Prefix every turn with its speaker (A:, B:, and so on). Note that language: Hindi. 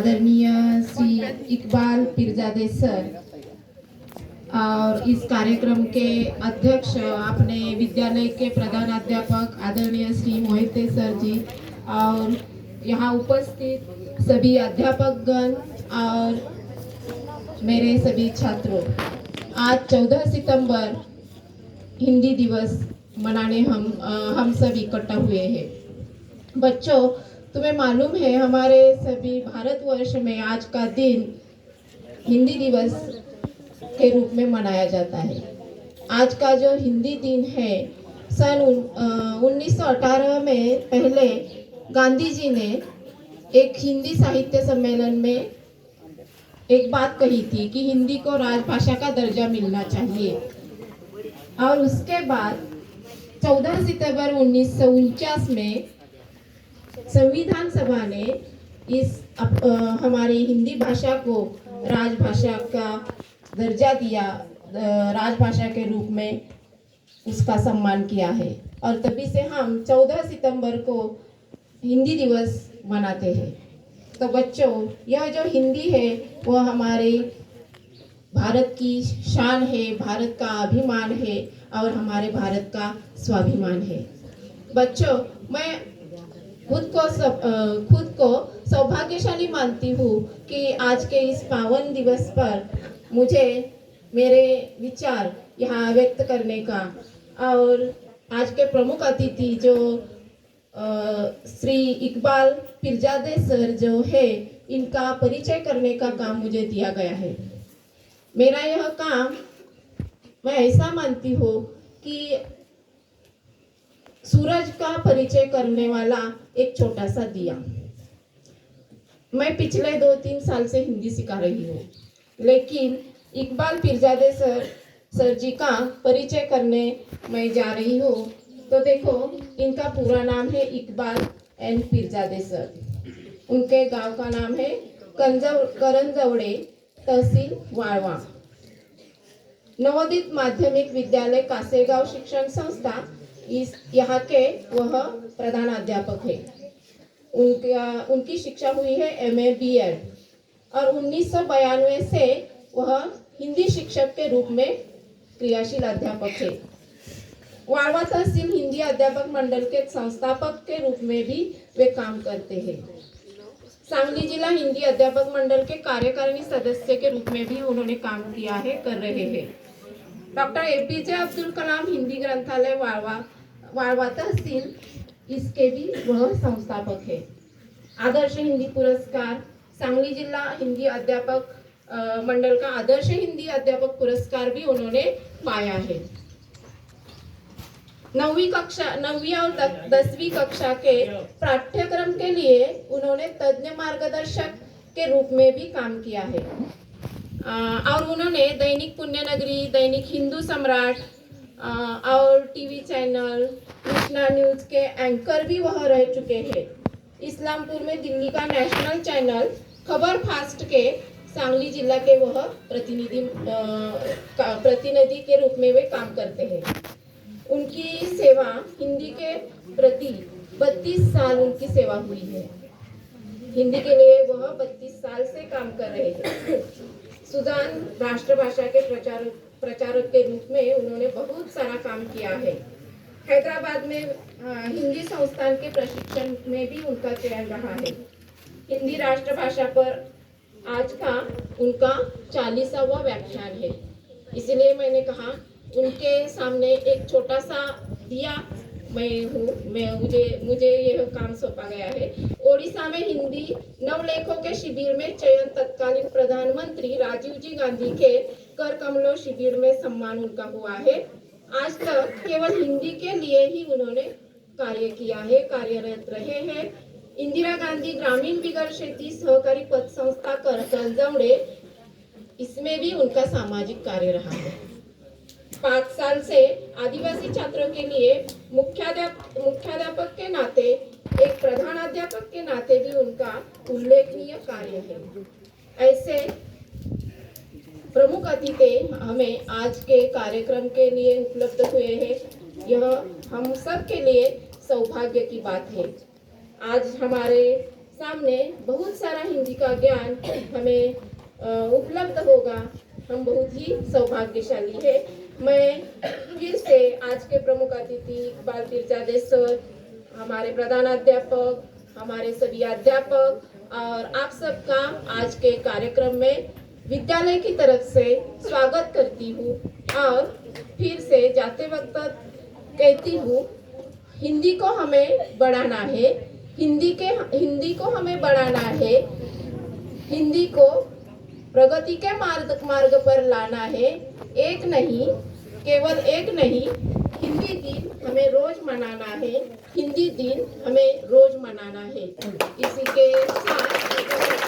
A: आदरणीय श्री इकबाल पीरजादे सर और इस कार्यक्रम के अध्यक्ष अपने विद्यालय के प्रधानाध्यापक आदरणीय श्री मोहिते सर जी और यहाँ उपस्थित सभी अध्यापकगण और मेरे सभी छात्रों, आज 14 सितंबर हिंदी दिवस मनाने हम सब इकट्ठा हुए हैं। बच्चों, तुम्हें मालूम है हमारे सभी भारतवर्ष में आज का दिन हिंदी दिवस के रूप में मनाया जाता है। आज का जो हिंदी दिन है, सन 1918 में पहले गांधी जी ने एक हिंदी साहित्य सम्मेलन में एक बात कही थी कि हिंदी को राजभाषा का दर्जा मिलना चाहिए। और उसके बाद 14 सितंबर 1949 में संविधान सभा ने इस हमारी हिंदी भाषा को राजभाषा का दर्जा दिया, राजभाषा के रूप में उसका सम्मान किया है और तभी से हम 14 सितंबर को हिंदी दिवस मनाते हैं। तो बच्चों, यह जो हिंदी है वह हमारे भारत की शान है, भारत का अभिमान है और हमारे भारत का स्वाभिमान है। बच्चों, मैं खुद को सौभाग्यशाली मानती हूँ कि आज के इस पावन दिवस पर मुझे मेरे विचार यहाँ व्यक्त करने का और आज के प्रमुख अतिथि जो श्री इकबाल पीरजादे सर जो है, इनका परिचय करने का काम मुझे दिया गया है। मेरा यह काम मैं ऐसा मानती हूँ कि सूरज का परिचय करने वाला एक छोटा सा दिया। मैं पिछले 2-3 साल से हिंदी सिखा रही हूँ, लेकिन इकबाल पीरजादे सर जी का परिचय करने मैं जा रही हूँ। तो देखो, इनका पूरा नाम है इकबाल एन पीरजादे सर। उनके गांव का नाम है करंजवड़े, तहसील वाळवा। नवोदित माध्यमिक विद्यालय कासेगांव शिक्षण संस्था, इस यहाँ के वह प्रधानाध्यापक है। उनकी शिक्षा हुई है MA BEd और 1992 से वह हिंदी शिक्षक के रूप में क्रियाशील अध्यापक है। वाळवा तहसील हिंदी अध्यापक मंडल के संस्थापक के रूप में भी वे काम करते हैं। सांगली जिला हिंदी अध्यापक मंडल के कार्यकारिणी सदस्य के रूप में भी उन्होंने काम किया है, कर रहे हैं। डॉक्टर APJ अब्दुल कलाम हिंदी ग्रंथालय वाळवा तहसील, इसके भी वह संस्थापक है। आदर्श हिंदी पुरस्कार, सांगली जिला हिंदी अध्यापक मंडल का आदर्श हिंदी अध्यापक पुरस्कार भी उन्होंने पाया है। 9वीं और 10वीं कक्षा के पाठ्यक्रम के लिए उन्होंने तज्ञ मार्गदर्शक के रूप में भी काम किया है और उन्होंने दैनिक पुण्यनगरी, दैनिक हिंदू सम्राट और टीवी चैनल कृष्णा न्यूज के एंकर भी वह रह चुके हैं। इस्लामपुर में दिल्ली का नेशनल चैनल खबर फास्ट के सांगली जिला के वह प्रतिनिधि के रूप में वे काम करते हैं। उनकी सेवा हिंदी के प्रति 32 साल उनकी सेवा हुई है। हिंदी के लिए वह 32 साल से काम कर रहे हैं। सुजान राष्ट्रभाषा के प्रचारक के रूप में उन्होंने बहुत सारा काम किया है। हैदराबाद में हिंदी संस्थान के प्रशिक्षण में भी उनका चयन रहा है। हिंदी राष्ट्रभाषा पर आज का उनका 40वां व्याख्यान है। इसलिए मैंने कहा उनके सामने एक छोटा सा दिया मुझे यह काम सौंपा गया है। ओडिशा में हिंदी नवलेखों के शिविर में चयन तत्कालीन प्रधानमंत्री राजीव जी गांधी के कर कमलों शिविर में सम्मान उनका हुआ है। आज तक केवल हिंदी के लिए ही उन्होंने कार्य किया है, कार्यरत रहे हैं। इंदिरा गांधी ग्रामीण बिगर शेती सहकारी पत संस्था करंजवड़े, इसमें भी उनका सामाजिक कार्य रहा है। 5 साल से आदिवासी छात्रों के लिए मुख्याध्यापक के नाते, एक प्रधानाध्यापक के नाते भी उनका उल्लेखनीय कार्य है। ऐसे प्रमुख अतिथि हमें आज के कार्यक्रम के लिए उपलब्ध हुए हैं। यह हम सब के लिए सौभाग्य की बात है। आज हमारे सामने बहुत सारा हिंदी का ज्ञान हमें उपलब्ध होगा। हम बहुत ही सौभाग्यशाली है। मैं फिर से आज के प्रमुख अतिथि इकबाल पीरजादे सर, हमारे प्रधानाध्यापक, हमारे सभी अध्यापक और आप सबका आज के कार्यक्रम में विद्यालय की तरफ से स्वागत करती हूँ और फिर से जाते वक्त कहती हूँ, हिंदी को हमें बढ़ाना है, हिंदी को हमें बढ़ाना है, हिंदी को प्रगति के मार्ग पर लाना है। एक नहीं, केवल एक नहीं, हिंदी दिन हमें रोज मनाना है, हिंदी दिन हमें रोज मनाना है। इसी के साथ